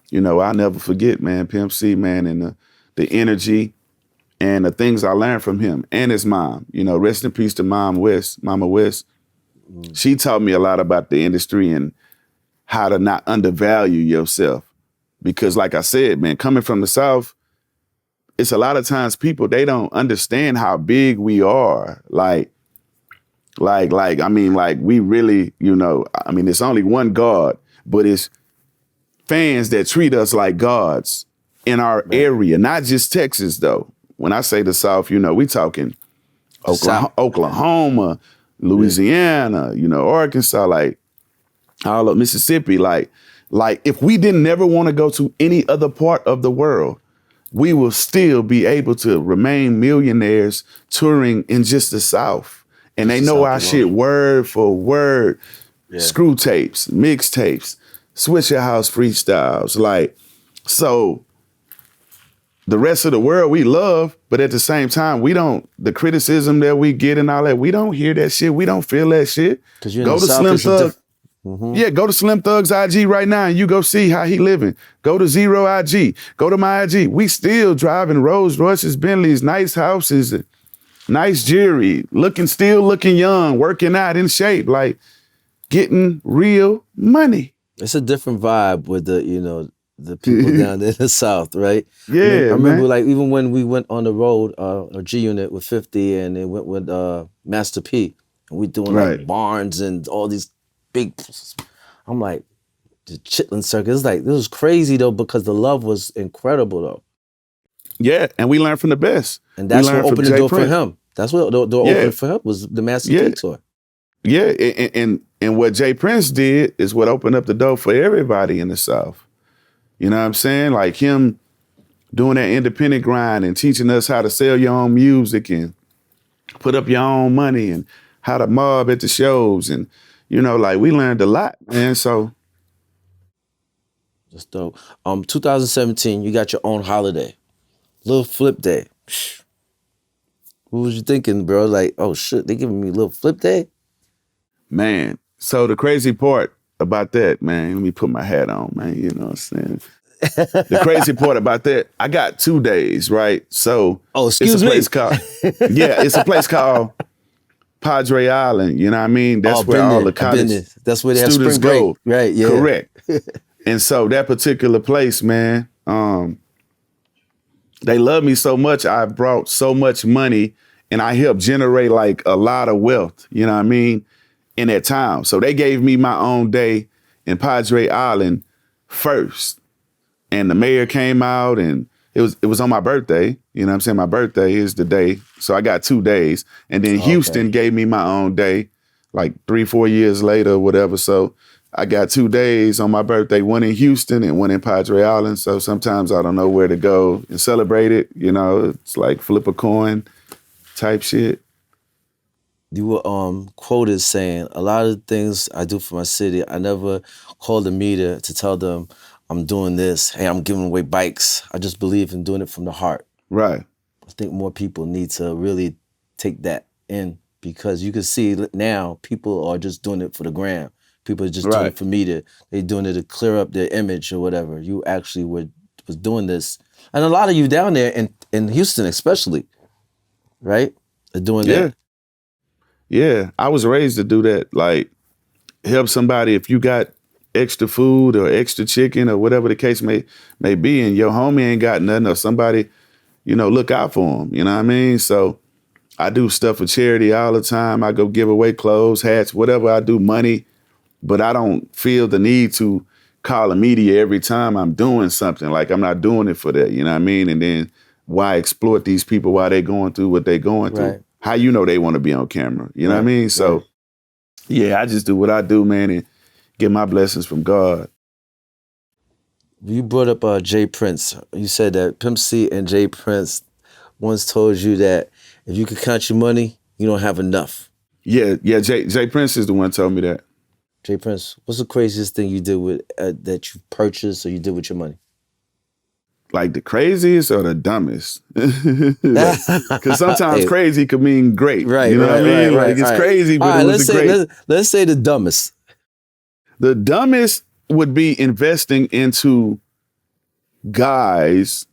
you know, I'll never forget, man, Pimp C, man, and the energy and the things I learned from him and his mom. You know, rest in peace to Mama West. She taught me a lot about the industry and how to not undervalue yourself. Because like I said, man, coming from the South, it's a lot of times people, they don't understand how big we are. Like, I mean, like we really, you know, I mean, it's only one God, but it's fans that treat us like gods in our area, not just Texas though. When I say the South, you know, we talking Oklahoma, Louisiana, you know, Arkansas, like all of Mississippi. Like if we didn't never want to go to any other part of the world, we will still be able to remain millionaires touring in just the South. And they know our shit word for word. Yeah. Screw tapes, mixtapes, Switcher House freestyles. Like, so the rest of the world we love, but at the same time, we don't, the criticism that we get and all that, we don't hear that shit. We don't feel that shit. Go to Slim Thug. Yeah, go to Slim Thug's IG right now and you go see how he living. Go to Zero IG. Go to my IG. We still driving Rolls Royces, Bentleys, nice houses, nice jewelry, still looking young, working out in shape, like getting real money. It's a different vibe with the, you know, the people down there in the South, right? Yeah, I remember like even when we went on the road, a G Unit with 50 and they went with Master P, and we doing like Barnes and all these big, I'm like, the Chitlin Circus. It's like, this was crazy though, because the love was incredible though. Yeah, and we learned from the best. And that's what opened the door for him. That's what the door opened for him, was the Master P tour. Yeah, and what Jay Prince did is what opened up the door for everybody in the South. You know what I'm saying? Like him doing that independent grind and teaching us how to sell your own music and put up your own money and how to mob at the shows. And, you know, like we learned a lot, man, so. That's dope. 2017, you got your own holiday. Lil Flip Day. What was you thinking, bro? Like, oh shit, they giving me Lil Flip Day? Man, so the crazy part about that, man, let me put my hat on, man, you know what I'm saying? The crazy part about that, I got 2 days, right? So excuse me. It's a place called Padre Island, you know what I mean? That's where all the college That's where they have students spring break. go. Right, yeah. Correct. And so that particular place, man, they love me so much. I brought so much money and I helped generate like a lot of wealth, you know what I mean, in that town. So they gave me my own day in Padre Island first. And the mayor came out and it was on my birthday. You know what I'm saying? My birthday is the day. So I got 2 days. And then Houston gave me my own day like 3-4 years later or whatever. So I got 2 days on my birthday, one in Houston and one in Padre Island. So sometimes I don't know where to go and celebrate it. You know, it's like flip a coin type shit. You were quoted saying, a lot of things I do for my city, I never call the media to tell them I'm doing this. Hey, I'm giving away bikes. I just believe in doing it from the heart. Right. I think more people need to really take that in, because you can see now people are just doing it for the gram. People are just doing it for media. They're doing it to clear up their image or whatever. You actually was doing this. And a lot of you down there in Houston especially, right? Are doing that. Yeah, I was raised to do that. Like, help somebody if you got extra food or extra chicken or whatever the case may be, and your homie ain't got nothing, or somebody, you know, look out for them. You know what I mean? So I do stuff for charity all the time. I go give away clothes, hats, whatever I do, money. But I don't feel the need to call the media every time I'm doing something. Like, I'm not doing it for that, you know what I mean? And then why exploit these people while they're going through what they're going through? How you know they want to be on camera? You know what I mean? So, yeah, I just do what I do, man, and get my blessings from God. You brought up Jay Prince. You said that Pimp C and Jay Prince once told you that if you could count your money, you don't have enough. Yeah, Jay Prince is the one who told me that. Jay Prince, what's the craziest thing you did with that you purchased or you did with your money? Like the craziest or the dumbest? Because sometimes crazy could mean great. Right, you know what I mean? Like it's crazy, but it was great. Let's say the dumbest. The dumbest would be investing into guys,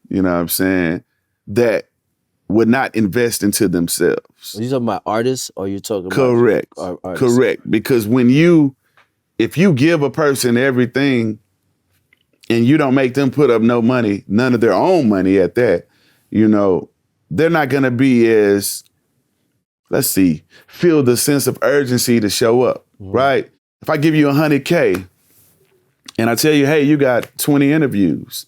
you know what I'm saying, that would not invest into themselves. Are you talking about artists or are you talking about artists? Correct. Because if you give a person everything and you don't make them put up no money, none of their own money at that, you know, they're not gonna be as, let's see, feel the sense of urgency to show up, right? If I give you 100K and I tell you, hey, you got 20 interviews,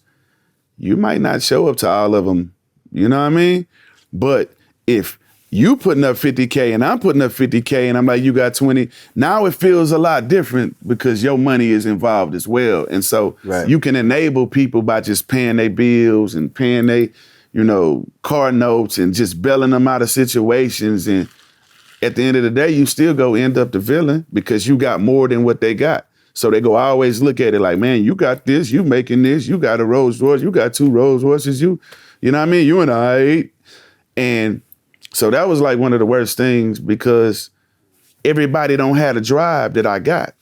you might not show up to all of them, you know what I mean? But if you putting up 50K and I'm putting up 50K and I'm like, you got 20, now it feels a lot different because your money is involved as well. And so you can enable people by just paying their bills and paying their, you know, car notes and just bailing them out of situations. And at the end of the day, you still go end up the villain because you got more than what they got. So they go always look at it like, man, you got this, you making this, you got a Rolls Royce, you got 2 Rolls Royces, you know what I mean? You and I. And so that was like one of the worst things because everybody don't have the drive that I got.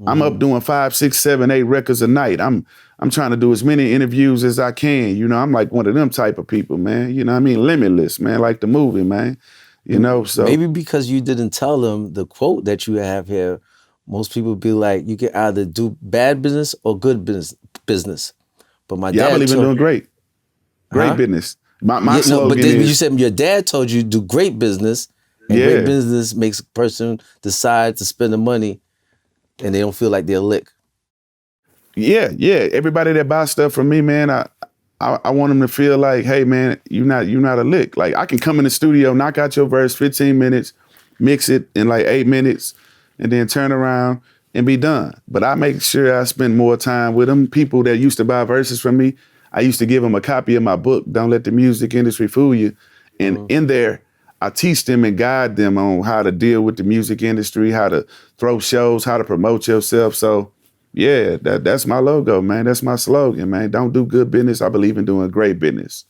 I'm up doing 5, 6, 7, 8 records a night. I'm trying to do as many interviews as I can. You know, I'm like one of them type of people, man. You know what I mean? Limitless, man, like the movie, man. You know, so. Maybe because you didn't tell them the quote that you have here, most people be like, you can either do bad business or good business. But my dad I believe in doing great business. My slogan but is, you said your dad told you do great business, and great business makes a person decide to spend the money, and they don't feel like they're lick. Yeah. Everybody that buys stuff from me, man, I want them to feel like, hey, man, you're not a lick. Like I can come in the studio, knock out your verse, 15 minutes, mix it in like 8 minutes, and then turn around and be done. But I make sure I spend more time with them. People that used to buy verses from me, I used to give them a copy of my book, Don't Let the Music Industry Fool You. And in there, I teach them and guide them on how to deal with the music industry, how to throw shows, how to promote yourself. So yeah, that's my logo, man. That's my slogan, man. Don't do good business. I believe in doing great business.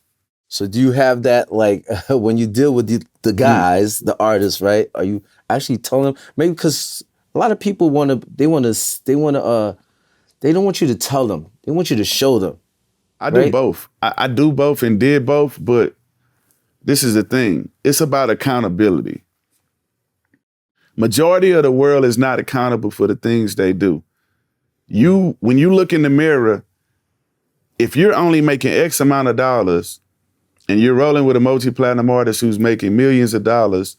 So do you have that, like, when you deal with the guys, the artists, right? Are you actually telling them? Maybe because a lot of people they don't want you to tell them. They want you to show them. I do both. I do both and did both, but this is the thing. It's about accountability. Majority of the world is not accountable for the things they do. When you look in the mirror, if you're only making X amount of dollars and you're rolling with a multi-platinum artist who's making millions of dollars,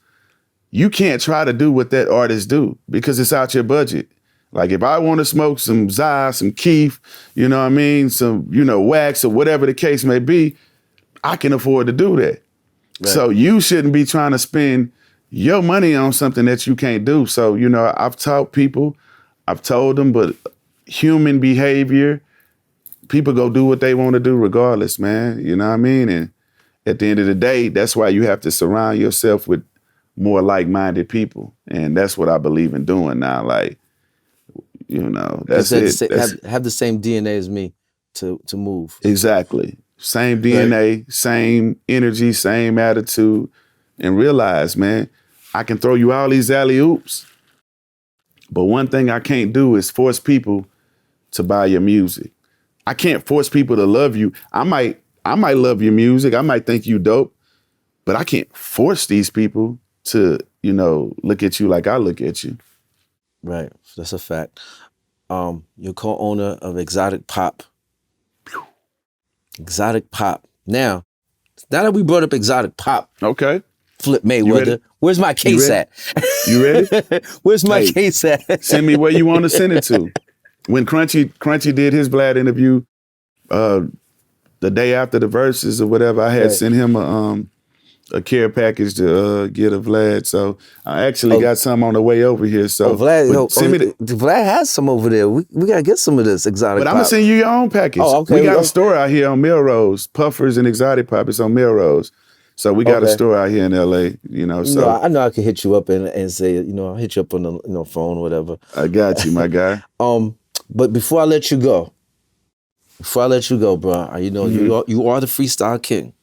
you can't try to do what that artist do because it's out your budget. Like if I want to smoke some Zai, some Keef, you know what I mean, some, wax or whatever the case may be, I can afford to do that. Right. So you shouldn't be trying to spend your money on something that you can't do. So, I've taught people, I've told them, but human behavior, people go do what they want to do regardless, man. You know what I mean? And at the end of the day, that's why you have to surround yourself with more like-minded people. And that's what I believe in doing now. Like, that's it. Have the same DNA as me to move. Exactly. Same DNA, right. Same energy, same attitude. And realize, man, I can throw you all these alley-oops, but one thing I can't do is force people to buy your music. I can't force people to love you. I might love your music. I might think you dope, but I can't force these people to, look at you like I look at you. Right. That's a fact. You're co-owner of Exotic Pop. Exotic Pop. Now that we brought up Exotic Pop. Okay. Flip Mayweather. Where's my case at? You ready? Where's my case at? Send me where you want to send it to. When Crunchy did his Vlad interview, the day after the Verzuz or whatever, I had sent him a care package to get a Vlad. So I actually got some on the way over here. So Vlad, send me Vlad has some over there. We gotta get some of this Exotic Pop. But I'm gonna send you your own package. Oh, okay. We got a store out here on Melrose, Puffers and Exotic Pop. It's on Melrose. So we got a store out here in LA, so. I know I can hit you up and say, I'll hit you up on the phone or whatever. I got you, my guy. But before I let you go, bro, you are the freestyle king.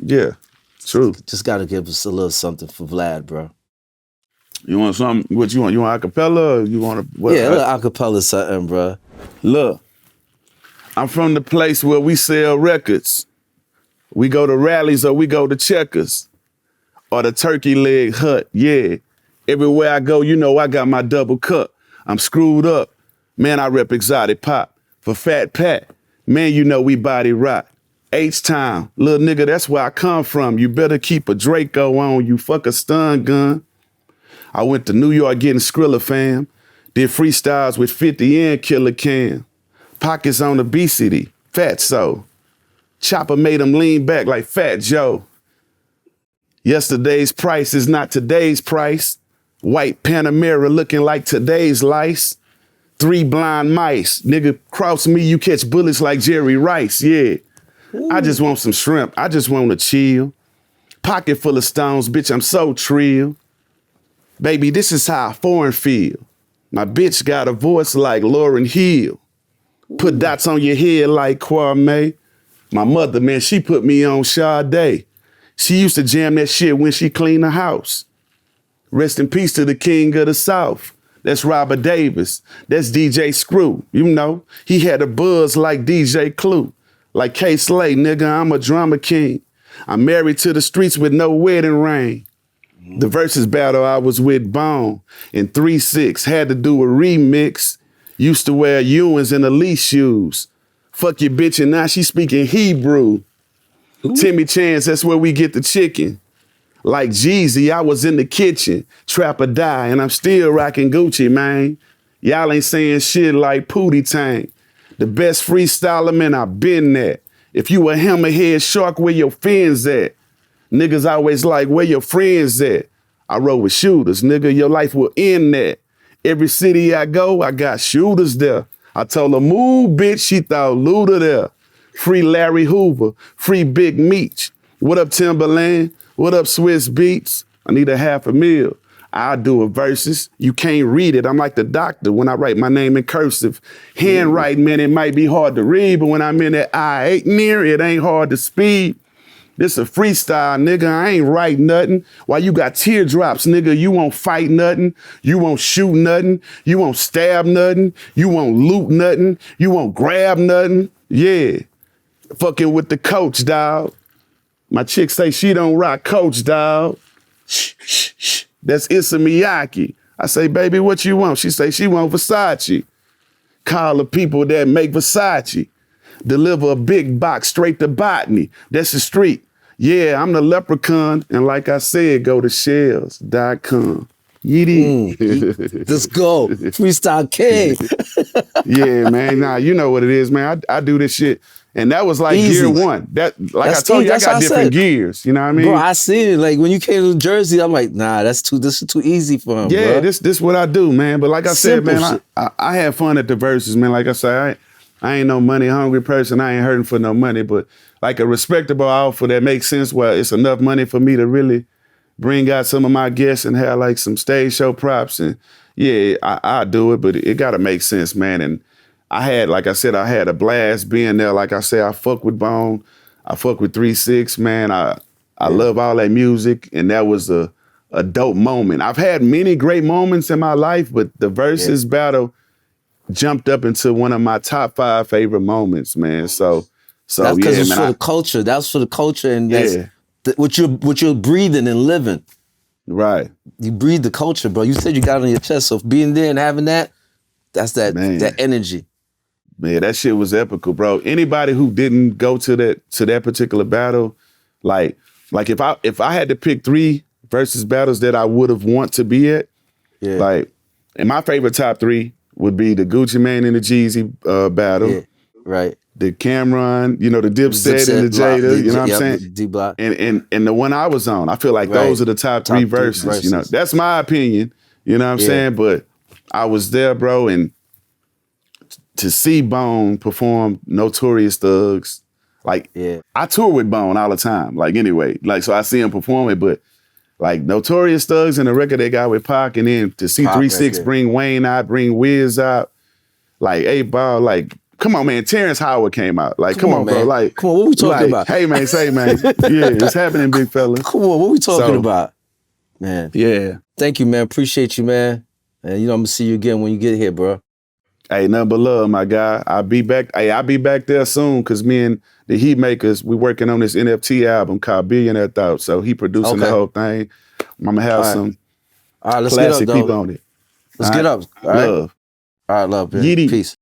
Yeah, true. Just gotta give us a little something for Vlad, bro. You want something? What you want? You want acapella or you want a little acapella something, bro. Look, I'm from the place where we sell records. We go to rallies or we go to checkers or the turkey leg hut. Yeah. Everywhere I go, I got my double cup. I'm screwed up. Man, I rep Exotic Pop. For Fat Pat, man, we body rock. H-Town, little nigga, that's where I come from. You better keep a Draco on, you fuck a stun gun. I went to New York getting Skrilla, fam. Did freestyles with 50 and Killer Cam. Pockets on obesity, fat so. Chopper made him lean back like Fat Joe. Yesterday's price is not today's price. White Panamera looking like today's lice. 3 blind mice. Nigga, cross me, you catch bullets like Jerry Rice, yeah. Ooh. I just want some shrimp. I just want to chill. Pocket full of stones, bitch, I'm so trill. Baby, this is how I foreign feel. My bitch got a voice like Lauryn Hill. Put dots on your head like Kwame. My mother, man, she put me on Sade. She used to jam that shit when she cleaned the house. Rest in peace to the king of the South. That's Robert Davis. That's DJ Screw. You know, he had a buzz like DJ Clue. Like K-Slay, nigga, I'm a drama king. I'm married to the streets with no wedding ring. The Verzuz battle I was with Bone in 3-6, had to do a remix. Used to wear Ewans and Elise shoes. Fuck your bitch and now she speaking Hebrew. Ooh. Timmy Chance, that's where we get the chicken. Like Jeezy, I was in the kitchen, trap or die, and I'm still rocking Gucci, man. Y'all ain't saying shit like Pootie Tang. The best freestyler, man, I been there. If you a hammerhead shark, where your fins at? Niggas always like, where your friends at? I roll with shooters, nigga, your life will end that. Every city I go, I got shooters there. I told her, move, bitch, she thought Luda there. Free Larry Hoover, free Big Meech. What up, Timberland? What up, Swiss Beats? I need a $500,000. I'll do a versus. You can't read it. I'm like the doctor when I write my name in cursive. Handwriting, man, it might be hard to read, but when I'm in that I ain't near it ain't hard to speed. This a freestyle, nigga. I ain't write nothing. Why you got teardrops, nigga? You won't fight nothing. You won't shoot nothing. You won't stab nothing. You won't loot nothing. You won't grab nothing. Yeah. Fucking with the coach, dawg. My chick say she don't rock Coach, dawg. Shh, shh, shh. That's Issa Miyake. I say, baby, what you want? She say she want Versace. Call the people that make Versace. Deliver a big box straight to Botany. That's the street. Yeah, I'm the leprechaun. And like I said, go to shells.com. Yeety. Let's go. Freestyle King. Yeah, man. Nah, you know what it is, man. I do this shit. And that was like Easy. Gear one. Like I told you, I got different gears. You know what I mean? Bro, I seen it. Like when you came to Jersey, I'm like, nah, this is too easy for him. Yeah, bro. this what I do, man. But like I said, Simple man, I had fun at the Verzuz, man. Like I said, I ain't no money hungry person. I ain't hurting for no money. But like a respectable offer that makes sense where it's enough money for me to really bring out some of my guests and have like some stage show props. And yeah, I do it, but it gotta make sense, man. And I had, like I said, I had a blast being there. Like I said, I fuck with Bone. I fuck with 3-6, man. I love all that music. And that was a dope moment. I've had many great moments in my life, but the Verzuz battle jumped up into one of my top 5 favorite moments, man. So that's because yeah, it's man, for the culture. That's for the culture, and that's Yeah. what you're breathing and living. Right. You breathe the culture, bro. You said you got it on your chest, so being there and having that's that energy. Man, that shit was epical, bro. Anybody who didn't go to that particular battle, like if I had to pick 3 Verzuz battles that I would have want to be at, like, and my favorite top 3 would be the Gucci Mane and the Jeezy battle. Yeah, right. The Cameron, the Dipset and the Jada, you know what I'm saying? D-Block. And the one I was on. I feel like those are the top 3 verses. That's my opinion, you know what I'm saying? But I was there, bro, and to see Bone perform Notorious Thugs, like, I tour with Bone all the time, like, anyway. Like, so I see him perform it, but, like, Notorious Thugs and the record they got with Pac, and then to see 3-6 bring Wayne out, bring Wiz out, like, 8-Ball, like, come on, man, Terrence Howard came out. Like, come on, bro. Like, come on, what we talking about? Hey, man, say, man. Yeah, it's happening, big fella. Come on, what we talking about? Man. Yeah. Thank you, man. Appreciate you, man. And I'm going to see you again when you get here, bro. Hey, nothing but love, my guy. I'll be back. Hey, I'll be back there soon because me and the Heat Makers, we working on this NFT album called Billionaire Thoughts. So he producing the whole thing. I'm going to have some let's classic get up, people on it. Let's get up. All right? Love. All right, love. Man. Yeety. Peace.